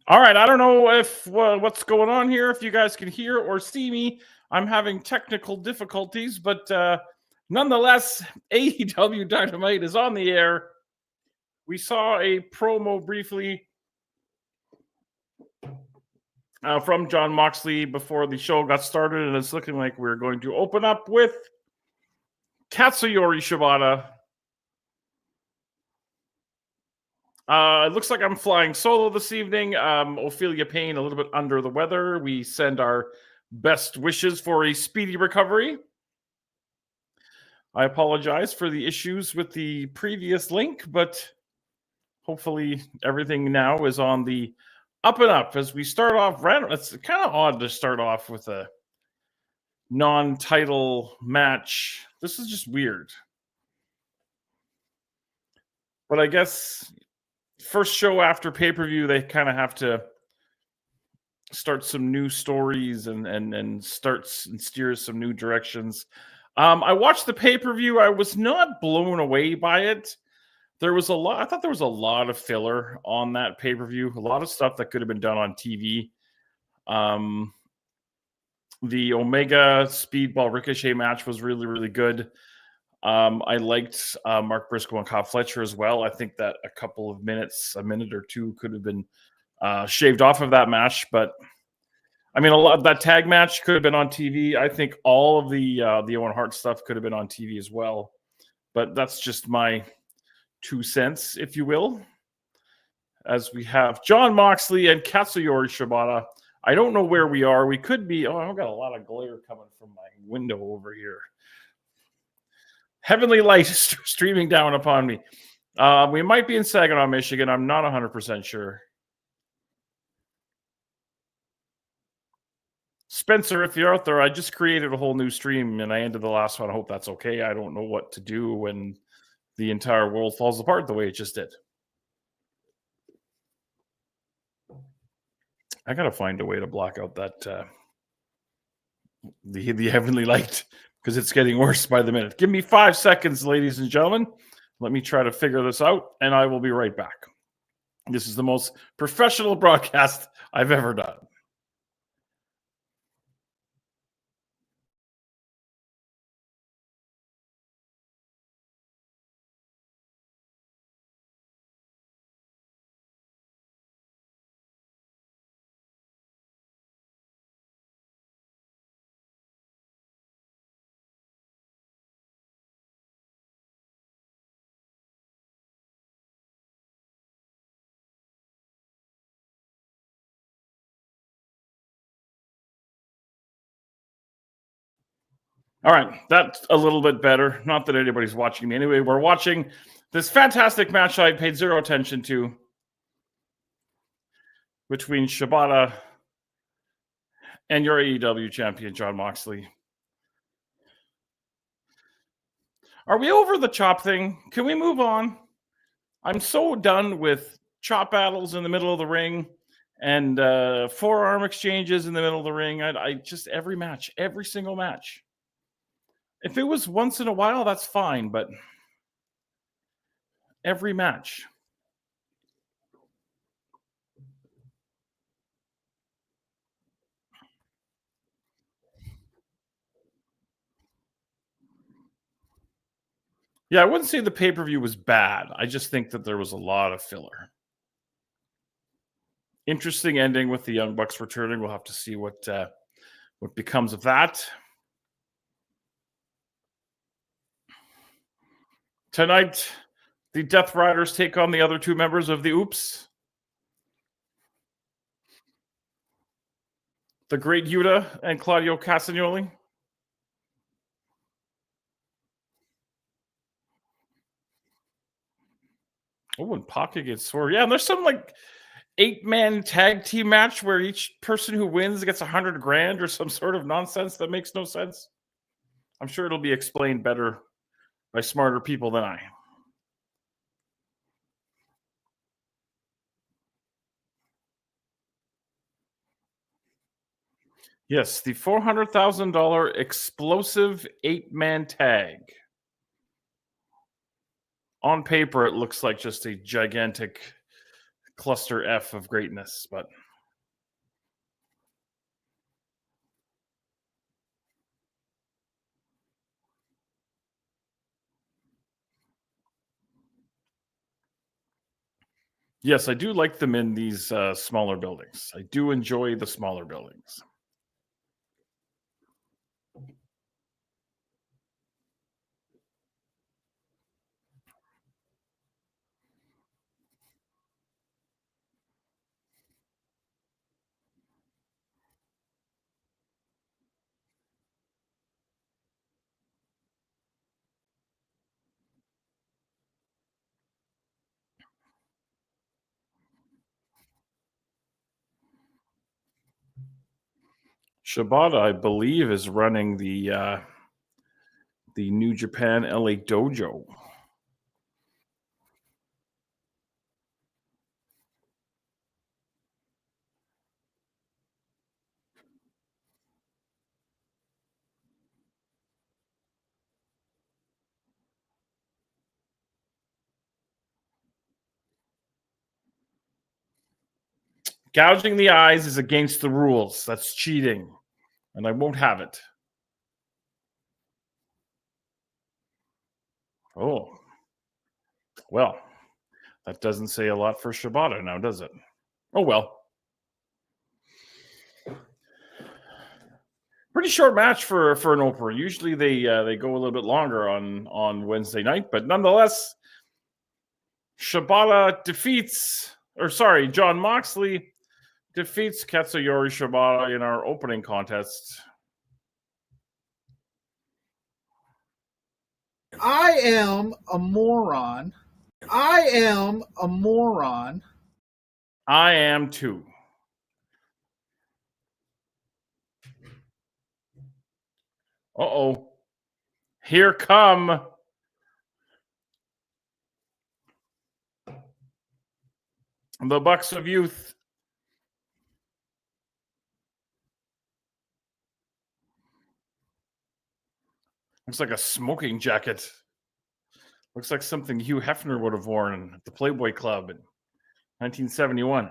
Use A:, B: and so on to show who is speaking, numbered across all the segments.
A: All right, I don't know if what's going on here, if you guys can hear or see me. I'm having technical difficulties, but nonetheless, AEW Dynamite is on the air. We saw a promo briefly from John Moxley before the show got started, and it's looking like we're going to open up with Katsuyori Shibata. It looks like I'm flying solo this evening. Ophelia Payne, a little bit under the weather. We send our best wishes for a speedy recovery. I apologize for the issues with the previous link, but hopefully everything now is on the up and up as we start off. It's kind of odd to start off with a non-title match. This is just weird. But I guess first show after pay-per-view, they kind of have to start some new stories and steer some new directions. I watched the pay-per-view. I was not blown away by it. There was a lot. I thought there was a lot of filler on that pay-per-view. A lot of stuff that could have been done on TV. The Omega Speedball Ricochet match was really, really good. I liked Mark Briscoe and Cobb Fletcher as well. I think that a minute or two could have been shaved off of that match. But I mean, a lot of that tag match could have been on TV. I think all of the Owen Hart stuff could have been on TV as well. But that's just my 2 cents, if you will. As we have John Moxley and Katsuyori Shibata. I don't know where we are. We could be. Oh, I've got a lot of glare coming from my window over here. Heavenly light streaming down upon me. We might be in Saginaw, Michigan. I'm not 100% sure. Spencer, if you're out there, I just created a whole new stream and I ended the last one. I hope that's okay. I don't know what to do when the entire world falls apart the way it just did. I gotta find a way to block out that the heavenly light because it's getting worse by the minute. Give me 5 seconds, ladies and gentlemen. Let me try to figure this out, and I will be right back. This is the most professional broadcast I've ever done. All right, that's a little bit better. Not that anybody's watching me. Anyway, we're watching this fantastic match I paid zero attention to between Shibata and your AEW champion, John Moxley. Are we over the chop thing? Can we move on? I'm so done with chop battles in the middle of the ring and forearm exchanges in the middle of the ring. I just every single match. If it was once in a while, that's fine, but every match. Yeah, I wouldn't say the pay-per-view was bad. I just think that there was a lot of filler. Interesting ending with the Young Bucks returning. We'll have to see what becomes of that. Tonight, the Death Riders take on the other two members of the Oops. The Great Yuta and Claudio Castagnoli. Oh, and Pac against Swerve. Yeah, and there's some like 8-man tag team match where each person who wins gets $100,000 or some sort of nonsense that makes no sense. I'm sure it'll be explained better by smarter people than I. Yes, the $400,000 explosive 8-man tag. On paper, it looks like just a gigantic cluster F of greatness, but yes, I do like them in these smaller buildings. I do enjoy the smaller buildings. Shibata, I believe, is running the New Japan LA Dojo. Gouging the eyes is against the rules. That's cheating, and I won't have it. Oh, well, that doesn't say a lot for Shibata now, does it? Oh well. Pretty short match for an opener. Usually they go a little bit longer on Wednesday night, but nonetheless, Shibata John Moxley defeats Katsuyori Shibata in our opening contest.
B: I am a moron. I am a moron.
A: I am too. Uh-oh. Here come the Bucks of Youth. Looks like a smoking jacket. Looks like something Hugh Hefner would have worn at the Playboy Club in 1971.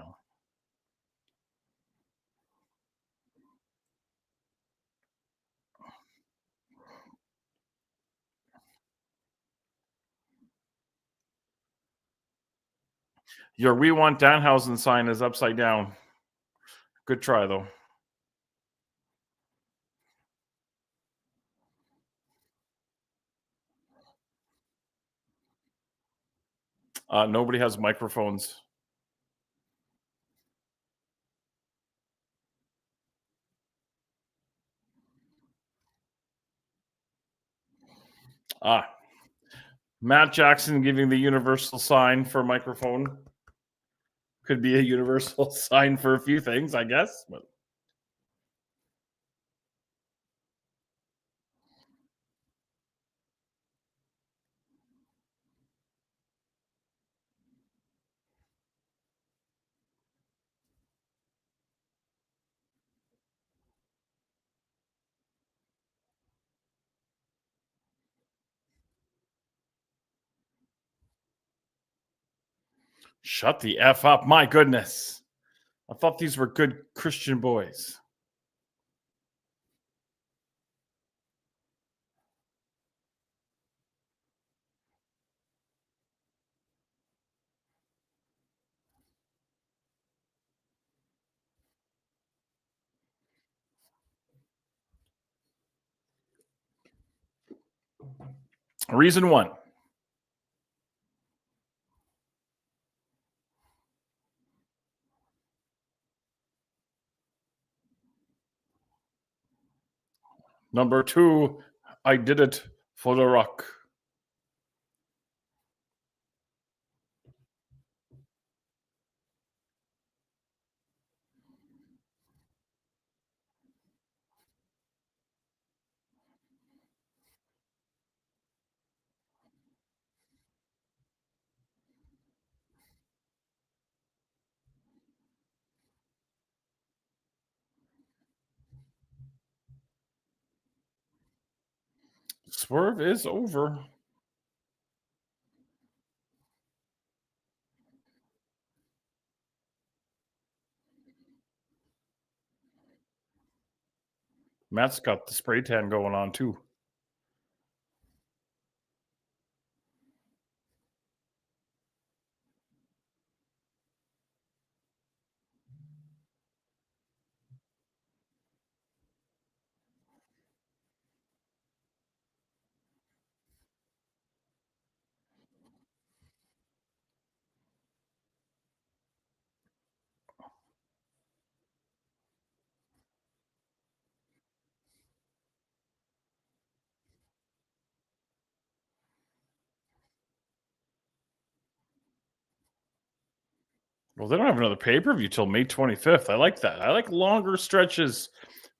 A: Your "We Want Danhausen" sign is upside down. Good try, though. Nobody has microphones. Matt Jackson giving the universal sign for microphone. Could be a universal sign for a few things, I guess. But shut the F up. My goodness. I thought these were good Christian boys. Reason one. Number two, I did it for the Rock. Swerve is over. Matt's got the spray tan going on too. Well, they don't have another pay-per-view till May 25th. I like that. I like longer stretches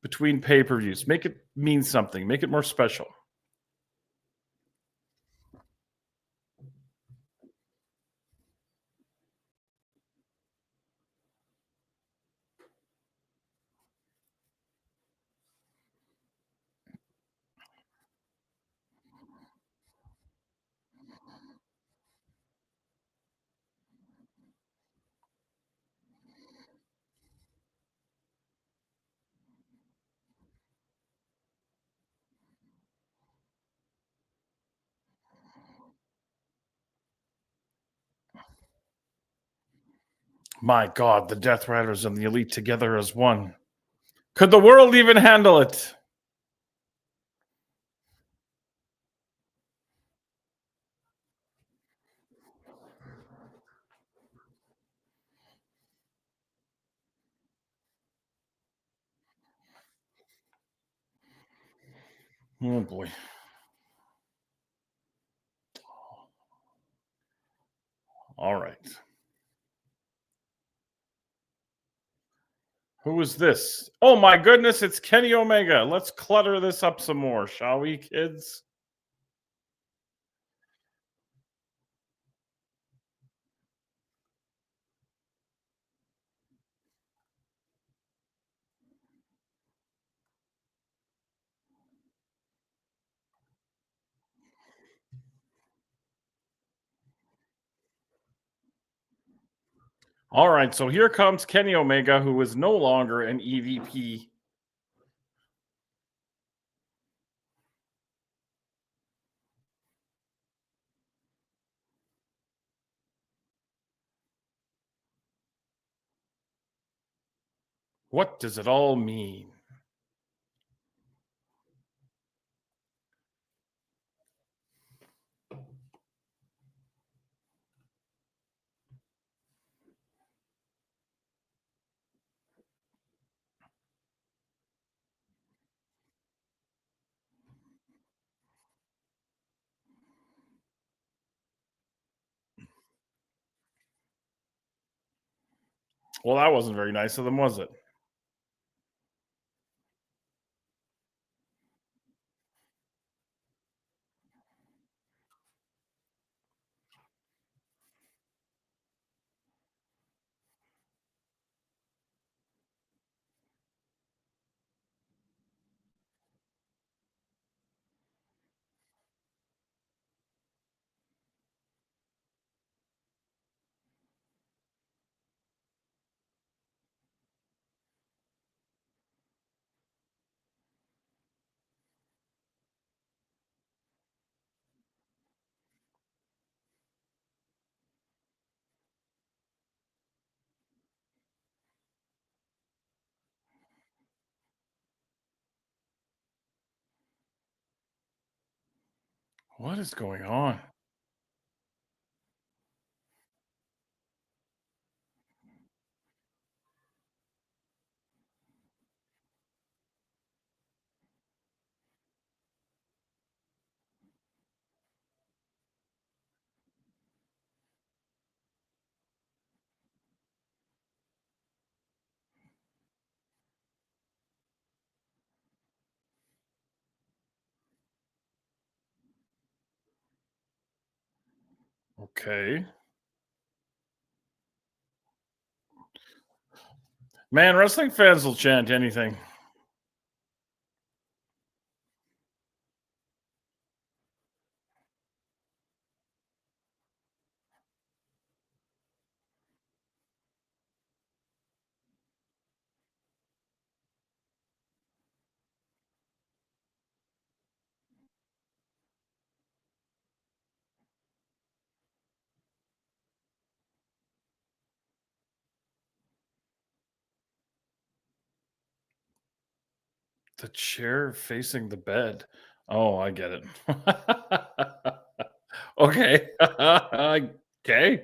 A: between pay-per-views. Make it mean something. Make it more special. My God, the Death Riders and the Elite together as one. Could the world even handle it? Oh boy. All right. Who is this? Oh my goodness, it's Kenny Omega. Let's clutter this up some more, shall we, kids? All right, so here comes Kenny Omega, who is no longer an EVP. What does it all mean? Well, that wasn't very nice of them, was it? What is going on? Okay. Man, wrestling fans will chant anything. The chair facing the bed. Oh, I get it. Okay. Okay.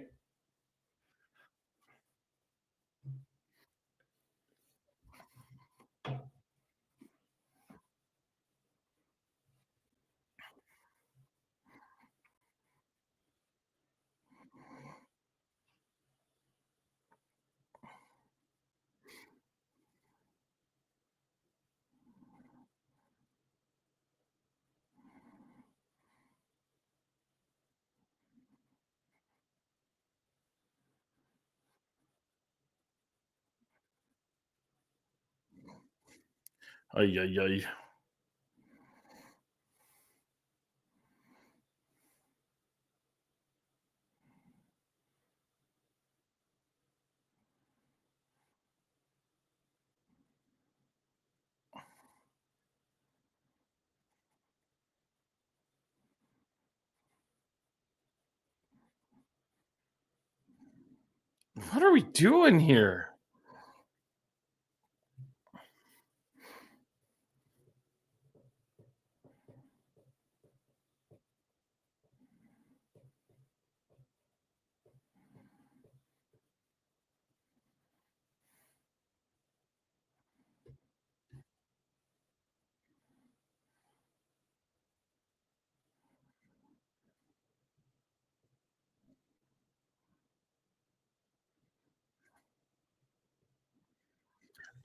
A: Ay, ay, ay. What are we doing here?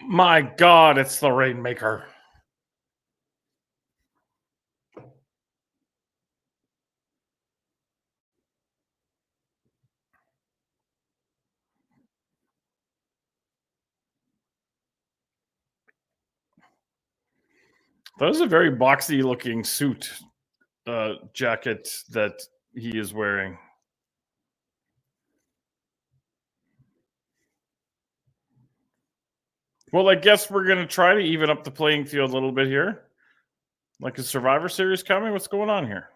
A: My God, it's the Rainmaker. That is a very boxy looking suit jacket that he is wearing. Well, I guess we're gonna try to even up the playing field a little bit here. Like a Survivor Series coming? What's going on here?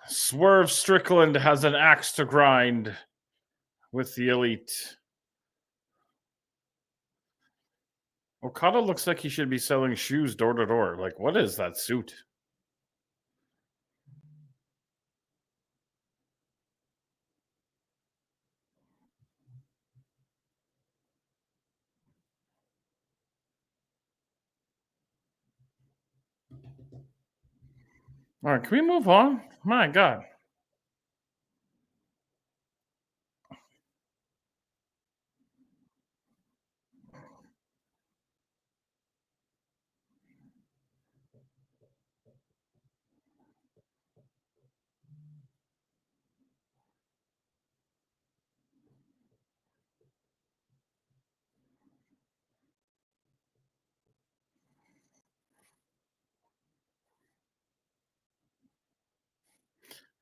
A: Swerve Strickland has an axe to grind with the Elite. Okada looks like he should be selling shoes door to door. Like, what is that suit? All right, can we move on? My God.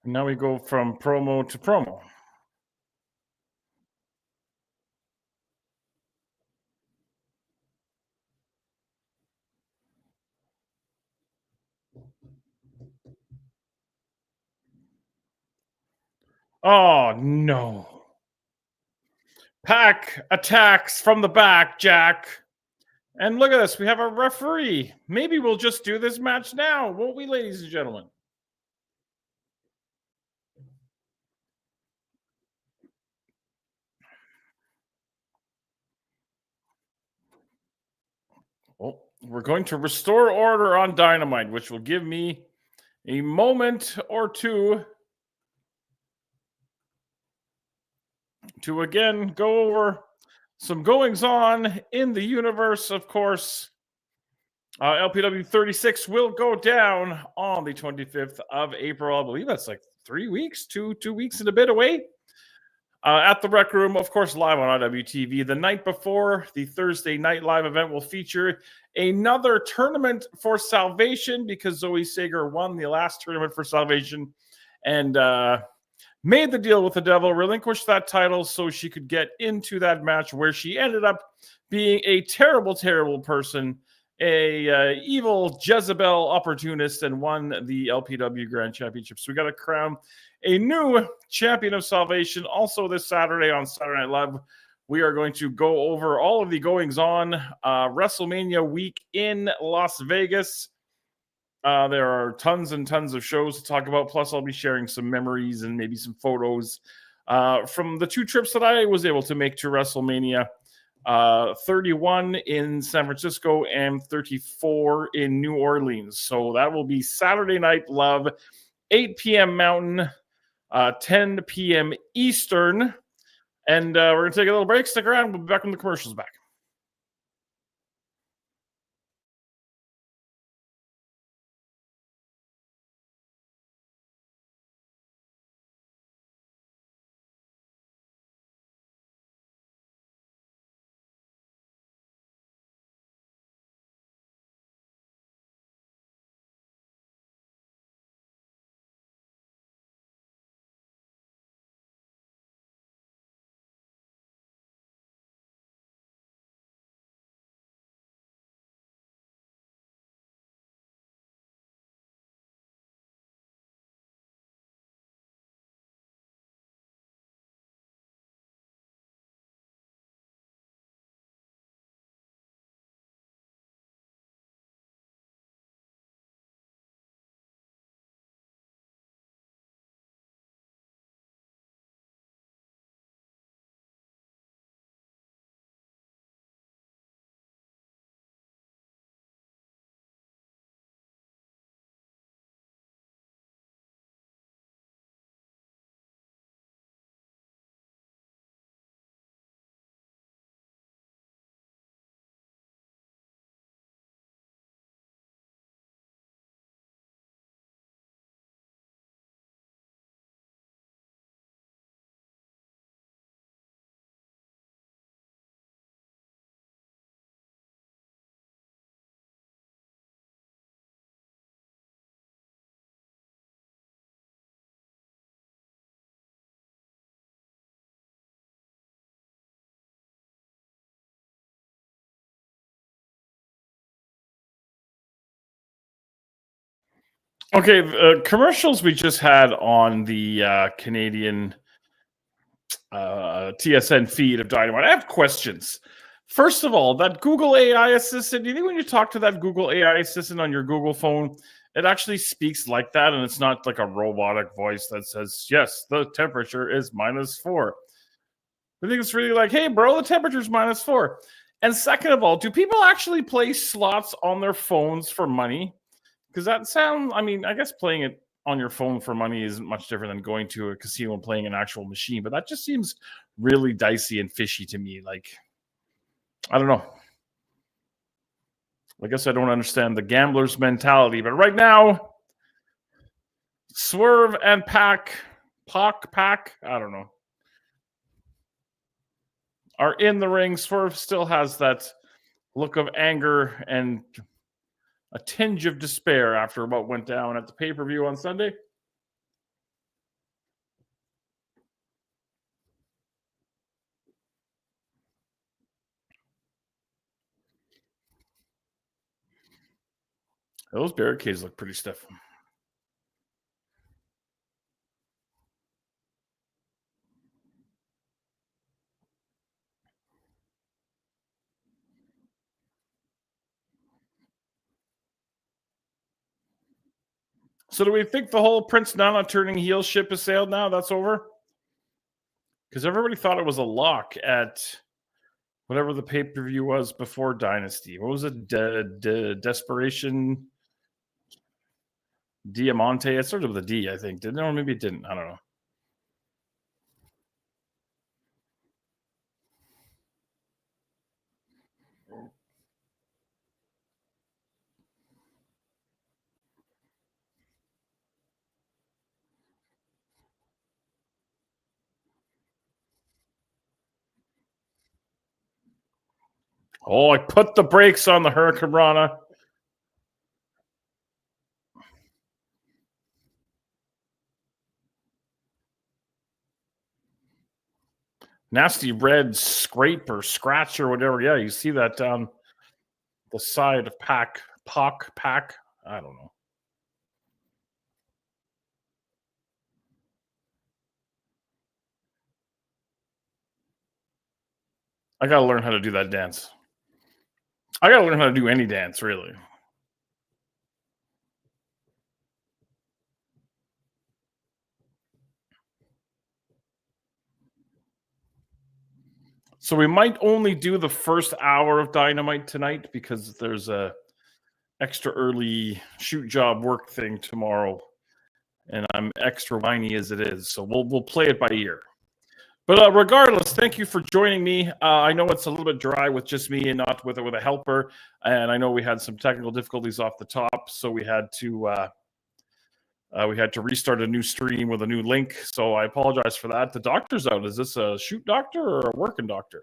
A: And now we go from promo to promo. Oh, no. Pack attacks from the back, Jack. And look at this. We have a referee. Maybe we'll just do this match now, won't we, ladies and gentlemen? Well, we're going to restore order on Dynamite, which will give me a moment or two to again go over some goings on in the universe. Of course, LPW 36 will go down on the 25th of April. I believe that's like 3 weeks, two weeks and a bit away. At the Rec Room, of course, live on IWTV. The night before, the Thursday night live event will feature another tournament for salvation because Zoe Sager won the last tournament for salvation and made the deal with the devil, relinquished that title so she could get into that match where she ended up being a terrible, terrible person, a evil Jezebel opportunist, and won the LPW Grand Championship. So we got to crown a new champion of salvation. Also this Saturday on Saturday Night Live, we are going to go over all of the goings on WrestleMania week in Las Vegas. There are tons and tons of shows to talk about. Plus, I'll be sharing some memories and maybe some photos from the 2 trips that I was able to make to WrestleMania. 31 in San Francisco and 34 in New Orleans. So that will be Saturday Night Love, 8 p.m. Mountain, 10 p.m. Eastern. And we're going to take a little break. Stick around. We'll be back when the commercial's back. Okay, commercials we just had on the Canadian TSN feed of Dynamite. I have questions. First of all, that Google AI assistant, do you think when you talk to that Google AI assistant on your Google phone, it actually speaks like that and it's not like a robotic voice that says, yes, the temperature is -4? I think it's really like, hey, bro, the temperature's -4. And second of all, do people actually play slots on their phones for money? Because that sounds, I mean, I guess playing it on your phone for money isn't much different than going to a casino and playing an actual machine, but that just seems really dicey and fishy to me. Like, I don't know. I guess I don't understand the gambler's mentality, but right now, Swerve and Pac, I don't know, are in the ring. Swerve still has that look of anger and a tinge of despair after what went down at the pay-per-view on Sunday. Those barricades look pretty stiff. So do we think the whole Prince Nana turning heel ship has sailed now? That's over? Because everybody thought it was a lock at whatever the pay-per-view was before Dynasty. What was it? Desperation Diamante? It started with a D, I think. Didn't it? Or maybe it didn't. I don't know. Oh, I put the brakes on the Hurricane Rana. Nasty red scrape or scratch or whatever. Yeah, you see that down the side of Pac. I don't know. I got to learn how to do that dance. I got to learn how to do any dance, really. So we might only do the first hour of Dynamite tonight because there's a extra early shoot job work thing tomorrow, and I'm extra whiny as it is. So we'll play it by ear. But regardless, thank you for joining me. I know it's a little bit dry with just me and not with a helper, and I know we had some technical difficulties off the top, so we had to restart a new stream with a new link. So I apologize for that. The doctor's out. Is this a shoot doctor or a working doctor?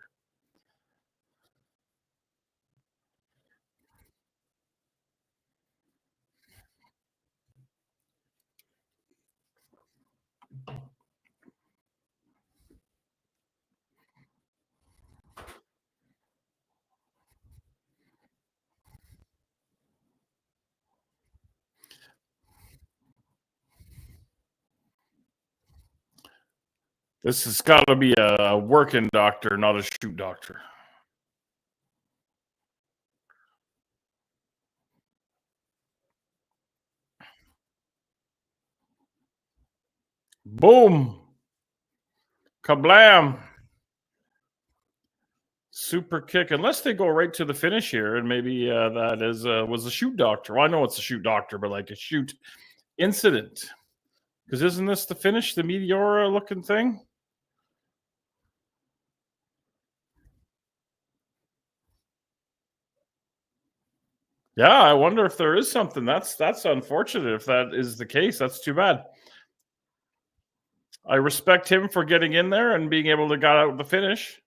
A: This has got to be a working doctor, not a shoot doctor. Boom. Kablam. Super kick. Unless they go right to the finish here, and maybe that was a shoot doctor. Well, I know it's a shoot doctor, but like a shoot incident. Because isn't this the finish, the Meteora looking thing? Yeah, I wonder if there is something. That's unfortunate if that is the case. That's too bad. I respect him for getting in there and being able to get out the finish.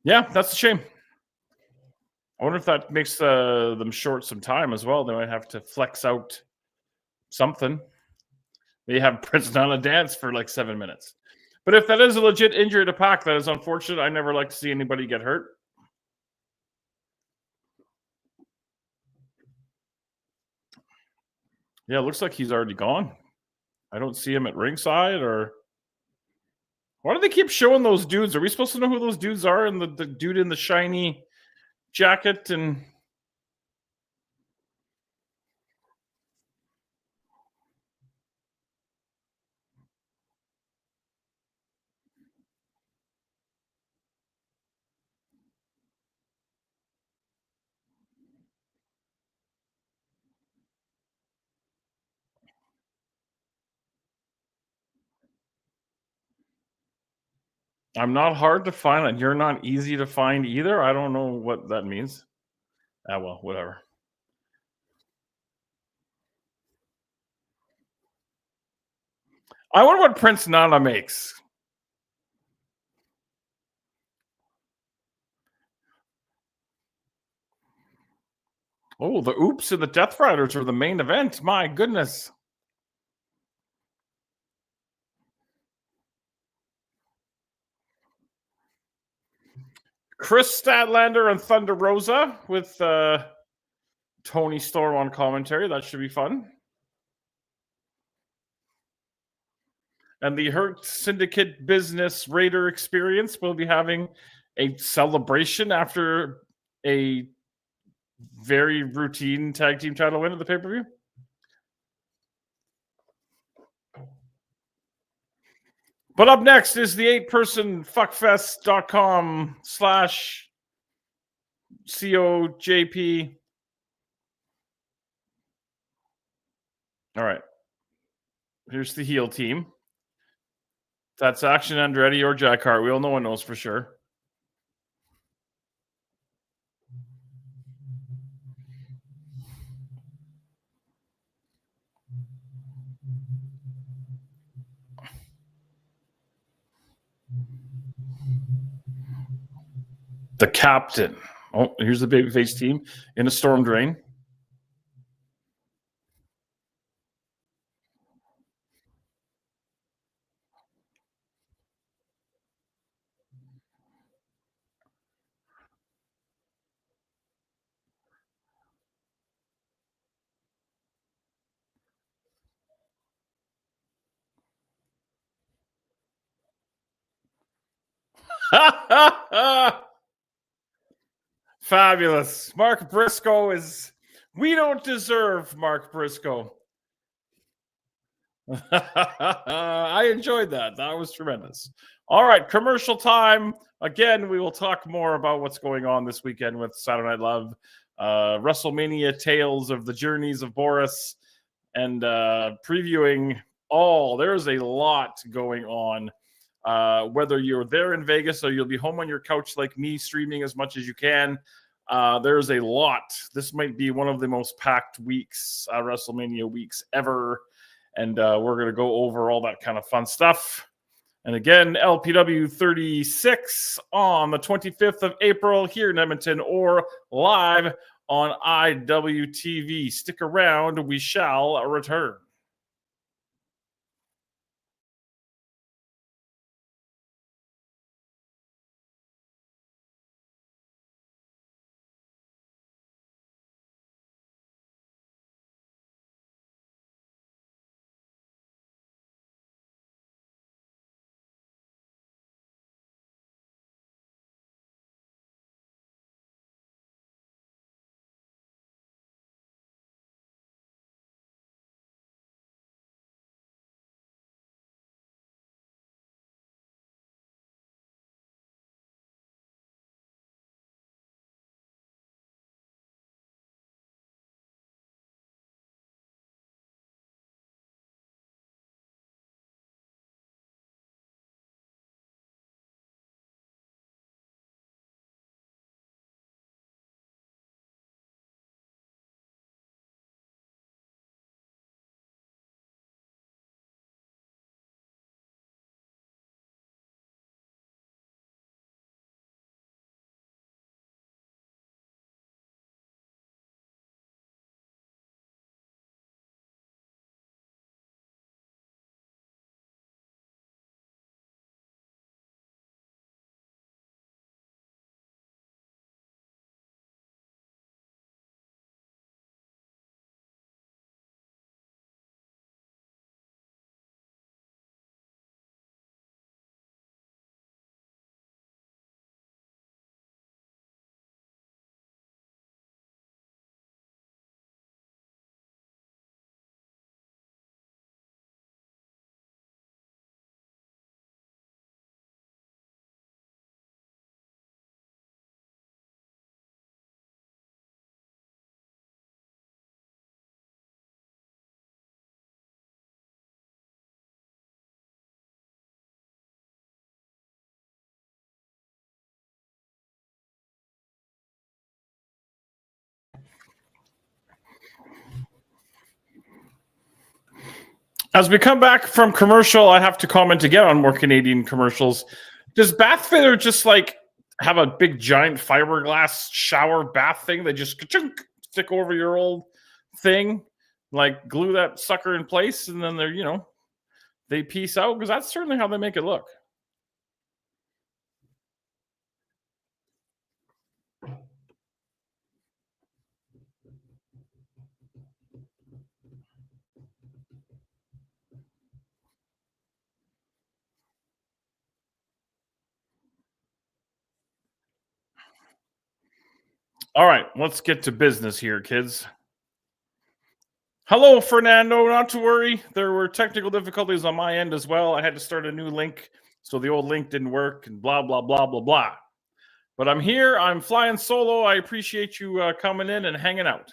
A: Yeah, that's a shame. I wonder if that makes them short some time as well. They might have to flex out something. They have Prince Nana dance for like 7 minutes. But if that is a legit injury to Pac, that is unfortunate. I never like to see anybody get hurt. Yeah, it looks like he's already gone. I don't see him at ringside or. Why do they keep showing those dudes? Are we supposed to know who those dudes are? And the dude in the shiny jacket and. I'm not hard to find, and you're not easy to find either. I don't know what that means. Ah, well, whatever. I wonder what Prince Nana makes. Oh, the Oops and the Death Riders are the main event. My goodness. Chris Statlander and Thunder Rosa with Tony Storm on commentary. That should be fun. And the Hurt Syndicate Business Raider Experience will be having a celebration after a very routine tag team title win at the pay-per-view. But up next is the 8-person fuckfest.com/COJP. All right. Here's the heel team. That's Action Andretti or Jack Cartwheel. No one knows for sure. The captain. Oh, here's the babyface team in a storm drain. Fabulous. Mark Briscoe is. We don't deserve Mark Briscoe. I enjoyed that. That was tremendous. All right, commercial time. Again, we will talk more about what's going on this weekend with Saturday Night Love, WrestleMania Tales of the Journeys of Boris, and previewing all. There's a lot going on. Whether you're there in Vegas or you'll be home on your couch like me, streaming as much as you can, there's a lot. This might be one of the most packed weeks, WrestleMania weeks ever. And we're going to go over all that kind of fun stuff. And again, LPW 36 on the 25th of April here in Edmonton or live on IWTV. Stick around. We shall return. As we come back from commercial, I have to comment again on more Canadian commercials. Does Bath Fitter just like have a big giant fiberglass shower bath thing they just stick over your old thing, like glue that sucker in place, and then they peace out? Because that's certainly how they make it look. All right, let's get to business here, kids. Hello, Fernando. Not to worry. There were technical difficulties on my end as well. I had to start a new link, so the old link didn't work, and blah, blah, blah, blah, blah. But I'm here. I'm flying solo. I appreciate you coming in and hanging out.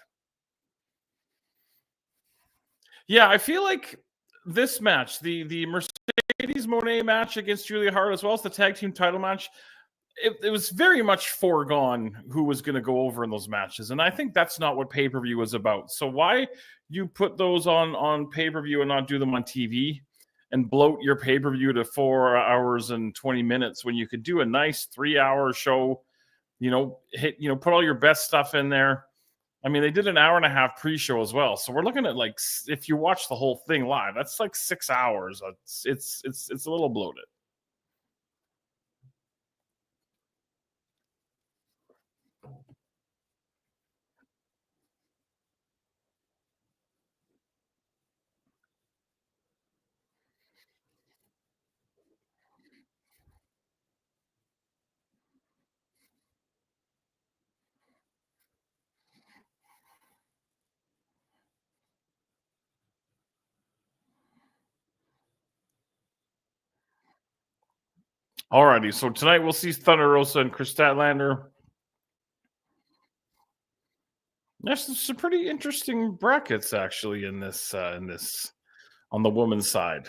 A: Yeah, I feel like this match, the Mercedes Moné match against Julia Hart, as well as the tag team title match, it was very much foregone who was going to go over in those matches, and I think that's not what pay-per-view was about. So why you put those on pay-per-view and not do them on TV and bloat your pay-per-view to 4 hours and 20 minutes when you could do a nice 3-hour show, put all your best stuff in there. I mean, they did an hour and a half pre-show as well. So we're looking at, like, if you watch the whole thing live, that's like 6 hours. It's a little bloated. Alrighty, so tonight we'll see Thunder Rosa and Chris Statlander. There's some pretty interesting brackets actually in this on the women's side.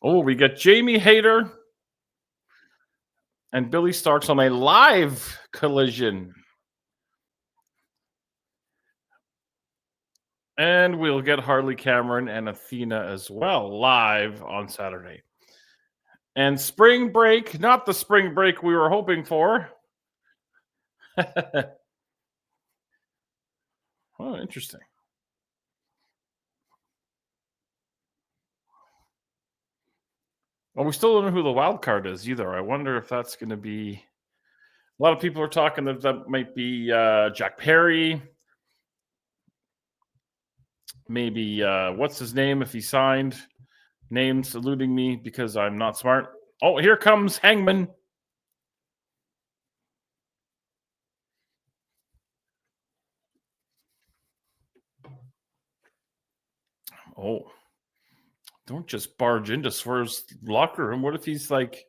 A: Oh, we got Jamie Hayter and Billy Starks on a live collision. And we'll get Harley Cameron and Athena as well live on Saturday. And spring break, not the spring break we were hoping for. Oh, interesting. Well, we still don't know who the wild card is either. I wonder if that's going to be. A lot of people are talking that might be Jack Perry. Maybe what's his name if he signed? Names eluding me because I'm not smart. Oh, here comes Hangman. Oh, don't just barge into Swerve's locker room. What if he's like...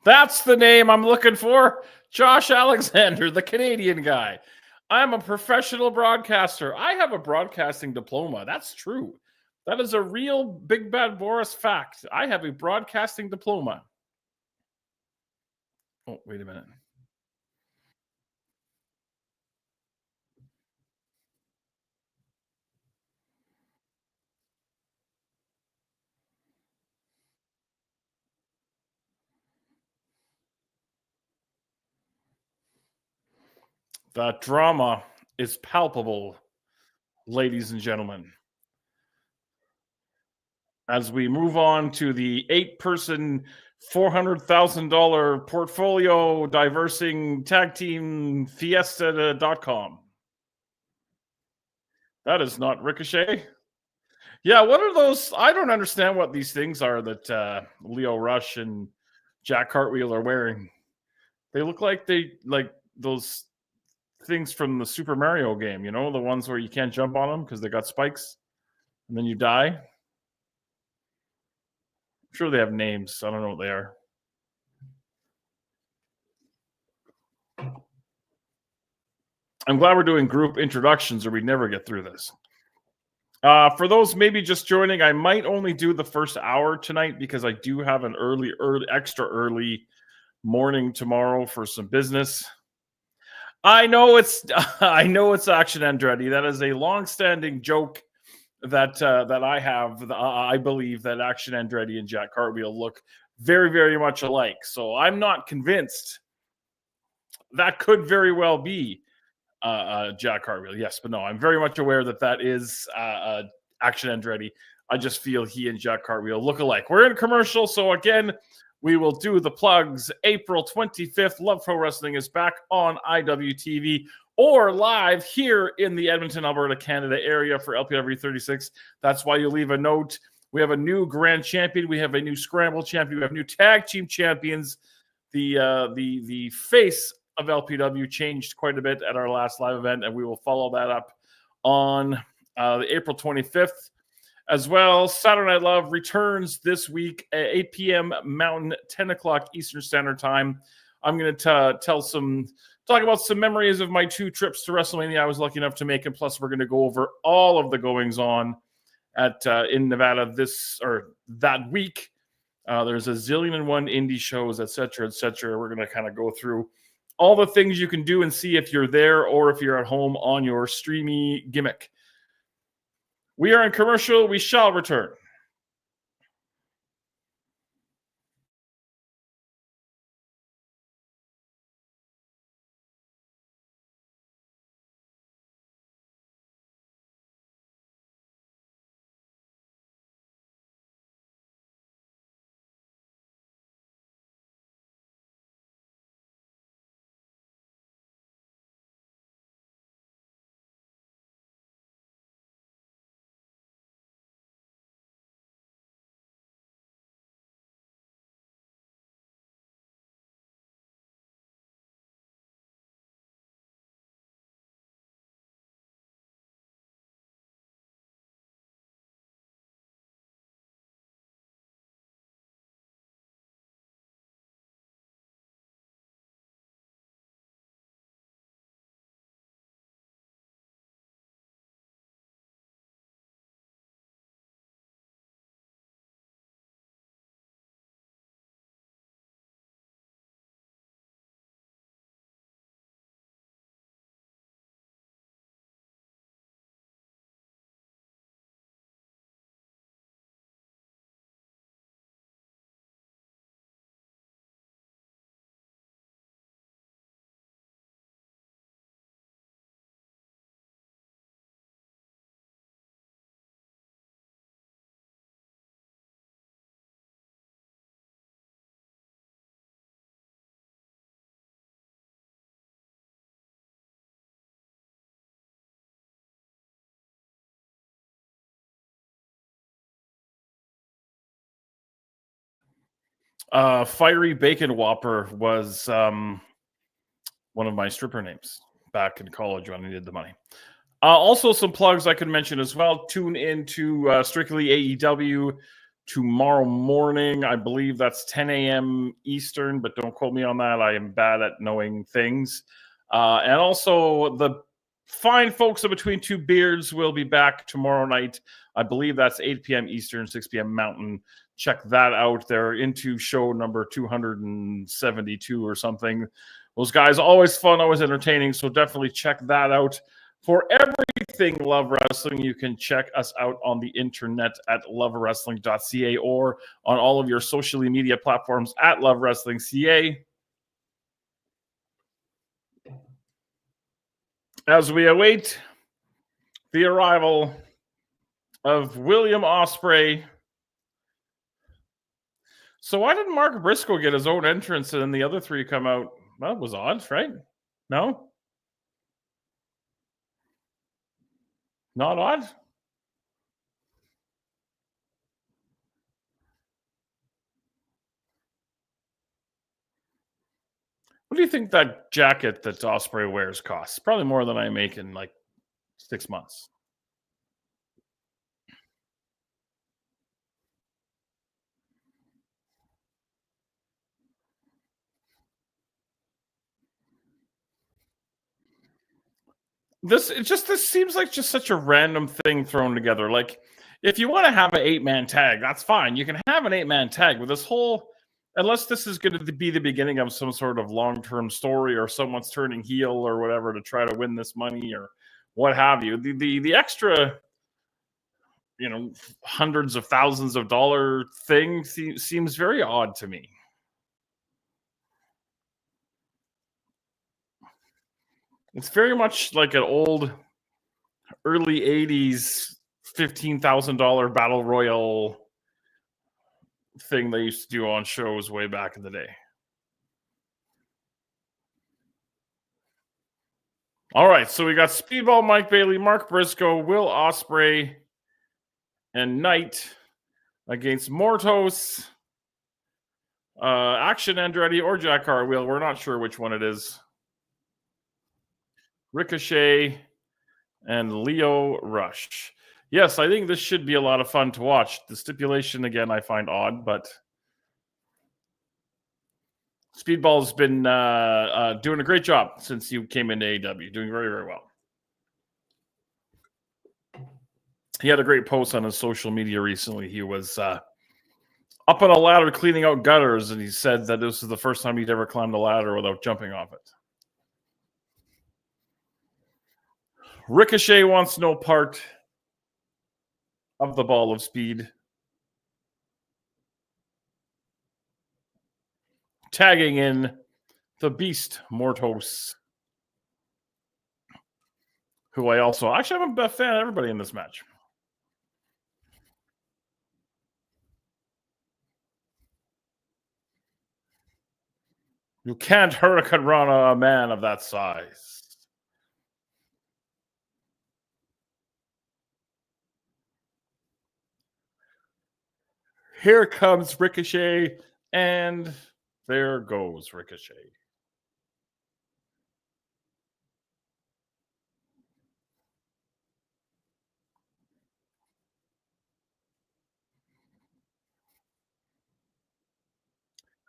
A: That's the name I'm looking for. Josh Alexander, the Canadian guy. I'm a professional broadcaster. I have a broadcasting diploma. That's true. That is a real Big Bad Boris fact. I have a broadcasting diploma. Oh, wait a minute. The drama is palpable, ladies and gentlemen. As we move on to the 8-person, $400,000 portfolio diversing tag team fiesta.com. That is not Ricochet. Yeah, what are those? I don't understand what these things are that Leo Rush and Jack Cartwheel are wearing. They look like those things from the Super Mario game, the ones where you can't jump on them because they got spikes and then you die. I'm sure they have names. I don't know what they are. I'm glad we're doing group introductions or we'd never get through this. For those maybe just joining, I might only do the first hour tonight because I do have an extra early morning tomorrow for some business. I know it's Action Andretti. That is a long-standing joke that I have. I believe that Action Andretti and Jack Cartwheel look very, very much alike. So I'm not convinced. That could very well be Jack Cartwheel. Yes, but no, I'm very much aware that is Action Andretti. I just feel he and Jack Cartwheel look alike. We're in commercial, so again, we will do the plugs. April 25th, Love Pro Wrestling is back on IWTV or live here in the Edmonton, Alberta, Canada area for LPW 36. That's why you leave a note. We have a new grand champion. We have a new scramble champion. We have new tag team champions. The face of LPW changed quite a bit at our last live event, and we will follow that up on the April 25th. As well, Saturday Night Love returns this week at 8 p.m. Mountain, 10 o'clock Eastern Standard Time. I'm going to talk about some memories of my 2 trips to WrestleMania I was lucky enough to make, and plus we're going to go over all of the goings on at in Nevada that week. There's a zillion and one indie shows, etc., etc. We're going to kind of go through all the things you can do and see if you're there or if you're at home on your streamy gimmick. We are in commercial. We shall return. Fiery Bacon Whopper was one of my stripper names back in college when I needed the money. Also, some plugs I could mention as well. Tune into Strictly AEW tomorrow morning. I believe that's 10 a.m. Eastern, but don't quote me on that. I am bad at knowing things. And also, the fine folks of Between Two Beards will be back tomorrow night. I believe that's 8 p.m. Eastern, 6 p.m. Mountain. Check that out. They're into show number 272 or something. Those guys, always fun, always entertaining, so definitely check that out. For everything Love Wrestling, you can check us out on the internet at lovewrestling.ca or on all of your social media platforms at lovewrestlingca. As we await the arrival of William Ospreay. So why didn't Mark Briscoe get his own entrance and then the other 3 come out? Well, it was odd, right? No? Not odd? What do you think that jacket that Ospreay wears costs? Probably more than I make in like 6 months. This seems like just such a random thing thrown together. Like, if you want to have an 8-man tag, that's fine. You can have an 8-man tag, but this whole, unless this is going to be the beginning of some sort of long-term story or someone's turning heel or whatever to try to win this money or what have you, the extra, hundreds of thousands of dollar thing seems very odd to me. It's very much like an old early 80s $15,000 battle royal thing they used to do on shows way back in the day. All right, so we got Speedball Mike Bailey, Mark Briscoe, Will Ospreay, and Knight against Mortos, Action Andretti, or Jack Cartwheel. We're not sure which one it is. Ricochet, and Leo Rush. Yes, I think this should be a lot of fun to watch. The stipulation, again, I find odd, but Speedball's been doing a great job since you came into AEW, doing very, very well. He had a great post on his social media recently. He was up on a ladder cleaning out gutters, and he said that this was the first time he'd ever climbed a ladder without jumping off it. Ricochet wants no part of the Ball of Speed. Tagging in the Beast Mortos, who I also... Actually, I'm a fan of everybody in this match. You can't Hurricane Run a man of that size. Here comes Ricochet, and there goes Ricochet.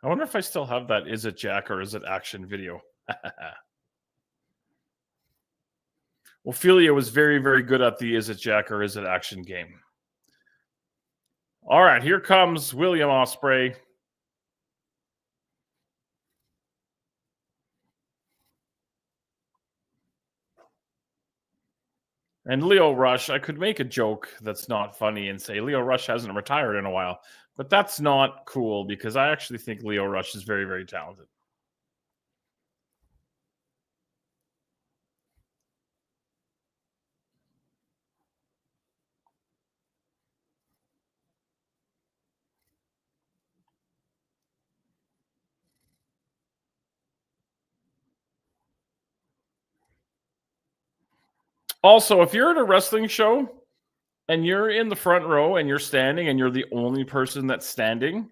A: I wonder if I still have that Is It Jack or Is It Action video. Ophelia was very, very good at the Is It Jack or Is It Action game. All right, here comes William Ospreay. And Leo Rush. I could make a joke that's not funny and say Leo Rush hasn't retired in a while, but that's not cool because I actually think Leo Rush is very, very talented. Also, if you're at a wrestling show and you're in the front row and you're standing and you're the only person that's standing,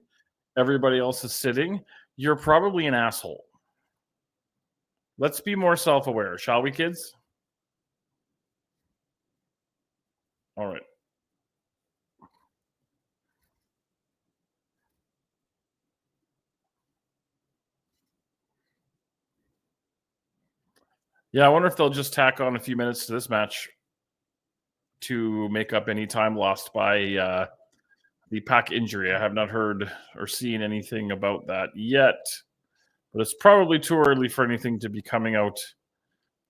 A: everybody else is sitting, you're probably an asshole. Let's be more self-aware, shall we, kids? All right. Yeah, I wonder if they'll just tack on a few minutes to this match to make up any time lost by the Pac injury. I have not heard or seen anything about that yet, but it's probably too early for anything to be coming out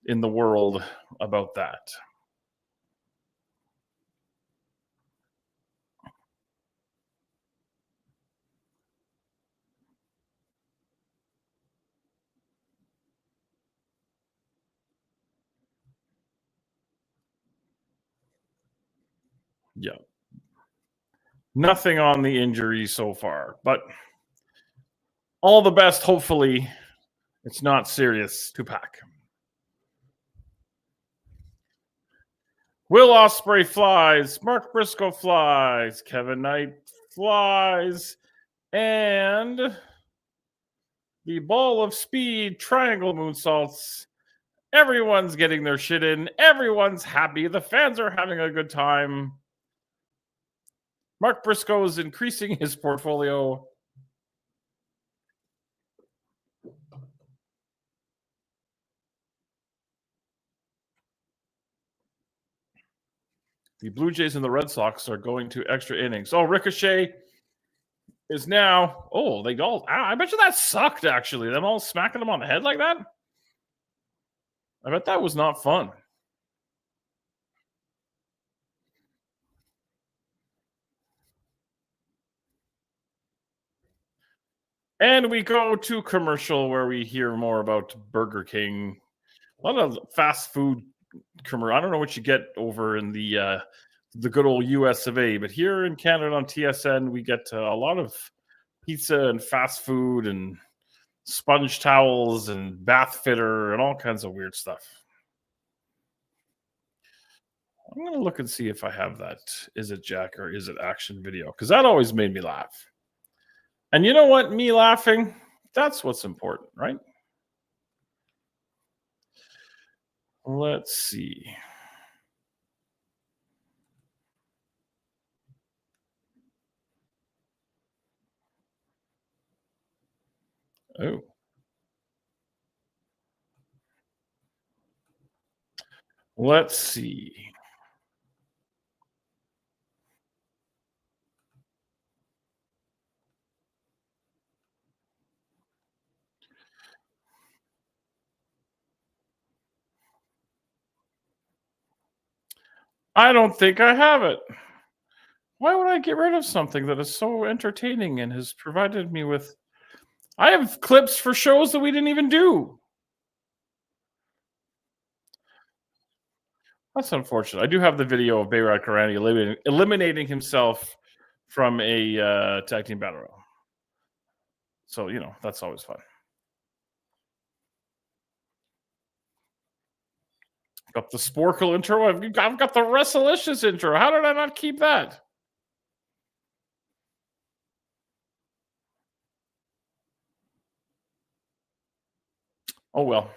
A: in the world about that. Yeah. Nothing on the injury so far, but all the best. Hopefully, it's not serious to Pac. Will Ospreay flies. Mark Briscoe flies. Kevin Knight flies. And the Ball of Speed triangle moonsaults. Everyone's getting their shit in. Everyone's happy. The fans are having a good time. Mark Briscoe is increasing his portfolio. The Blue Jays and the Red Sox are going to extra innings. Oh, Ricochet is now... Oh, they all... I bet you that sucked, actually. Them all smacking them on the head like that. I bet that was not fun. And we go to commercial where we hear more about Burger King. A lot of fast food commercial. I don't know what you get over in the good old US of A, but here in Canada on TSN, we get a lot of pizza and fast food and sponge towels and bath fitter and all kinds of weird stuff. I'm going to look and see if I have that Is It Jack or Is It Action video, because that always made me laugh. And you know what? Me laughing, that's what's important, right? Let's see. Oh. Let's see. I don't think I have it. Why would I get rid of something that is so entertaining and has provided me with? I have clips for shows that we didn't even do. That's unfortunate. I do have the video of Bayard Karani eliminating himself from a tag team battle royal. So, that's always fun. Got the Sporkle intro. I've got the Wrestlicious intro. How did I not keep that? Oh, well.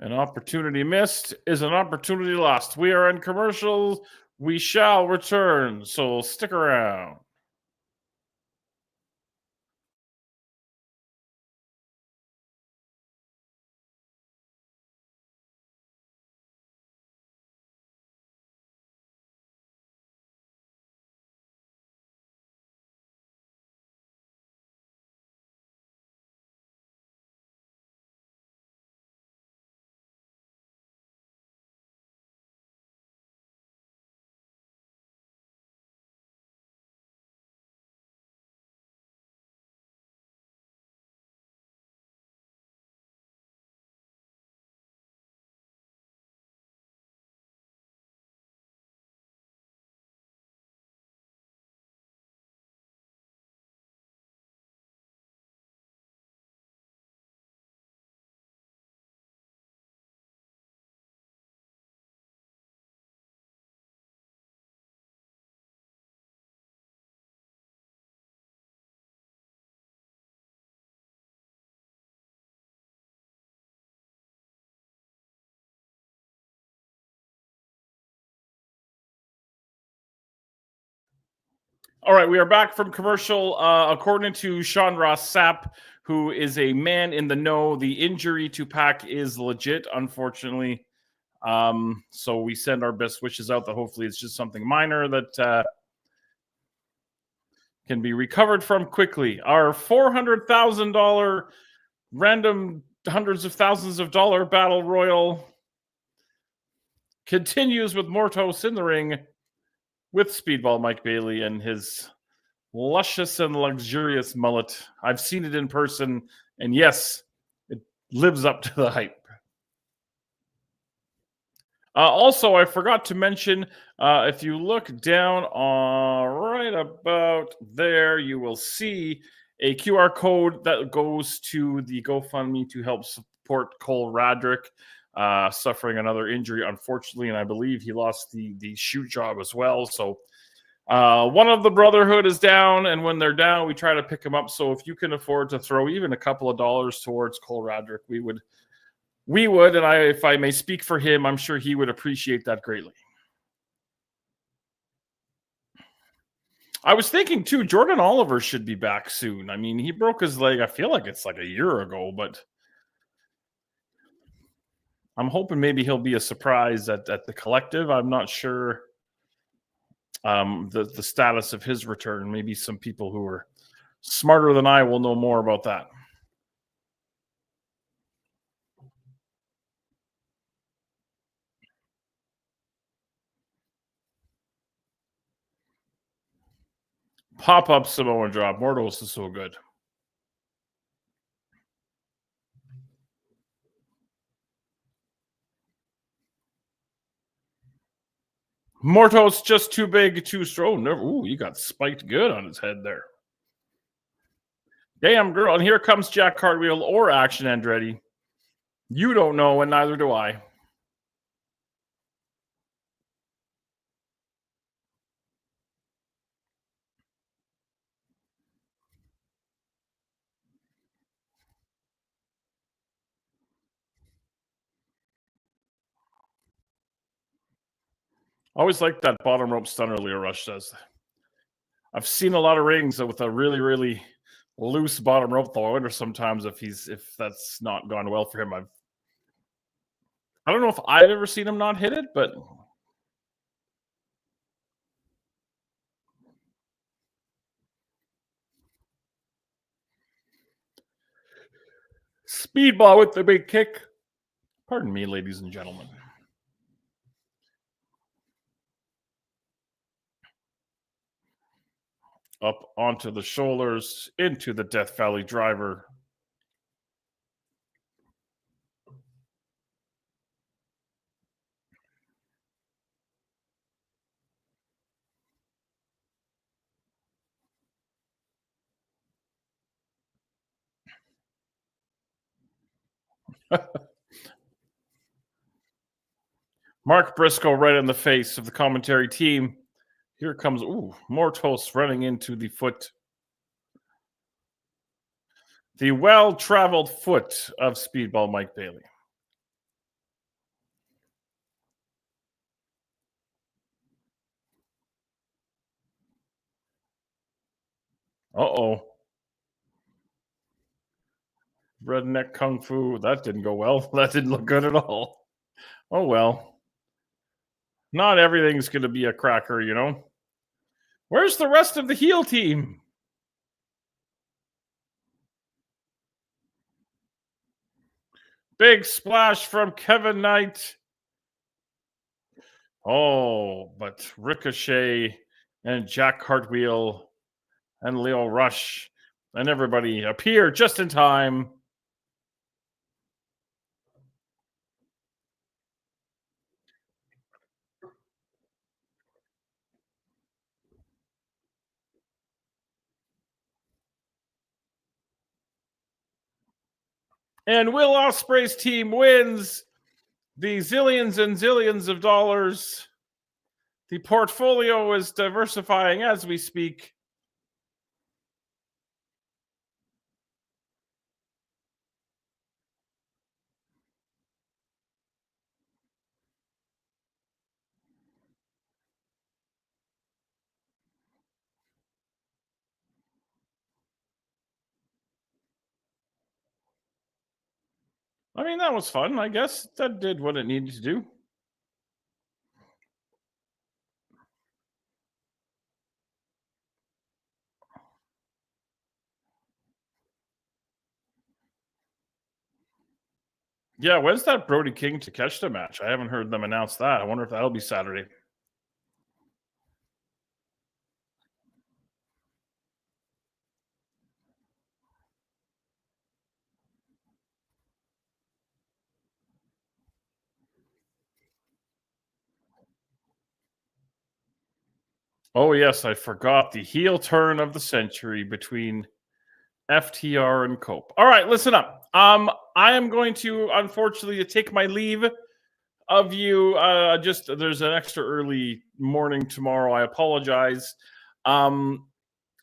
A: An opportunity missed is an opportunity lost. We are in commercials. We shall return. So stick around. All right, we are back from commercial. According to Sean Ross Sapp, who is a man in the know, the injury to Pac is legit, unfortunately. So we send our best wishes out that hopefully it's just something minor that can be recovered from quickly. Our $400,000 random hundreds of thousands of dollar battle royal continues with Mortos in the ring with Speedball Mike Bailey and his luscious and luxurious mullet. I've seen it in person, and yes, it lives up to the hype. Also, I forgot to mention, if you look down right about there, you will see a QR code that goes to the GoFundMe to help support Cole Radrick, suffering another injury, unfortunately, and I believe he lost the shoot job as well. So one of the Brotherhood is down, and when they're down, we try to pick them up. So if you can afford to throw even a couple of dollars towards Cole Radrick, we would, and if I may speak for him, I'm sure he would appreciate that greatly. I was thinking too, Jordan Oliver should be back soon. I mean, he broke his leg. I feel like it's like a year ago, but I'm hoping maybe he'll be a surprise at the collective. I'm not sure the status of his return. Maybe some people who are smarter than I will know more about that. Pop-up Samoan drop. Mortos is so good. Mortos just too big, too strong. Ooh, he got spiked good on his head there. Damn girl. And here comes Jack Cartwheel or Action Andretti. You don't know, and neither do I. Always like that bottom rope stunner Leo Rush does. I've seen a lot of rings with a really, really loose bottom rope, though. I wonder sometimes if that's not gone well for him. I don't know if I've ever seen him not hit it, but speedball with the big kick. Pardon me, ladies and gentlemen. Up onto the shoulders, into the Death Valley driver. Mark Briscoe right in the face of the commentary team. Here comes, Mortos running into the foot. The well-traveled foot of Speedball Mike Bailey. Uh-oh. Redneck Kung Fu. That didn't go well. That didn't look good at all. Oh, well. Not everything's going to be a cracker, you know. Where's the rest of the heel team? Big splash from Kevin Knight. Oh, but Ricochet and Jack Cartwheel and Leo Rush and everybody appear just in time. And Will Ospreay's team wins the zillions and zillions of dollars. The portfolio is diversifying as we speak. I mean, that was fun, I guess. That did what it needed to do. Yeah, when's that Brody King to catch the match? I haven't heard them announce that. I wonder if that'll be Saturday. Oh, yes, I forgot the heel turn of the century between FTR and Cope. All right, listen up. I am going to, unfortunately, take my leave of you. Just there's an extra early morning tomorrow. I apologize.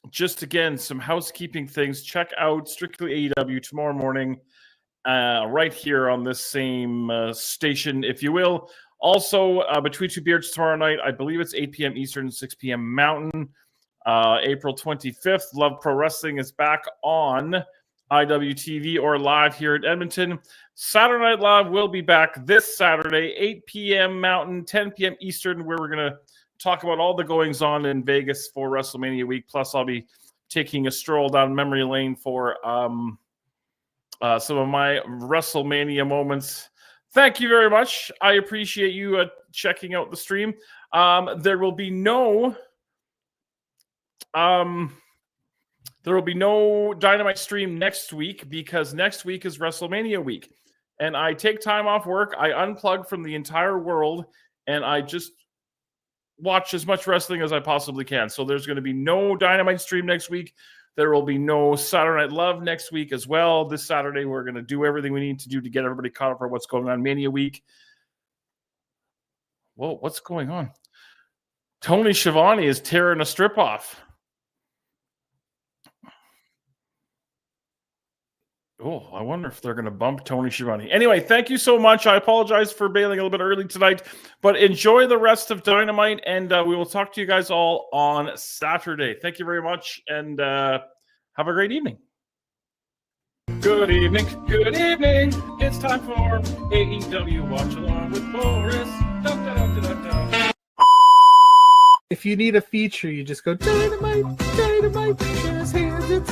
A: Just again, some housekeeping things. Check out Strictly AEW tomorrow morning, right here on this same station, if you will. Also, Between Two Beards tomorrow night, I believe it's 8 p.m. Eastern, 6 p.m. Mountain. April 25th, Love Pro Wrestling is back on IWTV or live here in Edmonton. Saturday Night Live will be back this Saturday, 8 p.m. Mountain, 10 p.m. Eastern, where we're going to talk about all the goings on in Vegas for WrestleMania week. Plus, I'll be taking a stroll down memory lane for some of my WrestleMania moments. Thank you very much. I appreciate you checking out the stream. There will be no Dynamite stream next week because next week is WrestleMania week. And I take time off work. I unplug from the entire world and I just watch as much wrestling as I possibly can. So there's going to be no Dynamite stream next week. There will be no Saturday Night Love next week as well. This Saturday, we're going to do everything we need to do to get everybody caught up for what's going on Mania week. Whoa, what's going on? Tony Schiavone is tearing a strip off. Oh, I wonder if they're going to bump Tony Schiavone. Anyway, thank you so much. I apologize for bailing a little bit early tonight, but enjoy the rest of Dynamite, and we will talk to you guys all on Saturday. Thank you very much, and have a great evening. Good evening, good evening. It's time for AEW Watchalong with Boris. Dun, dun, dun, dun, dun.
B: If you need a feature, you just go Dynamite, Dynamite, hands, it's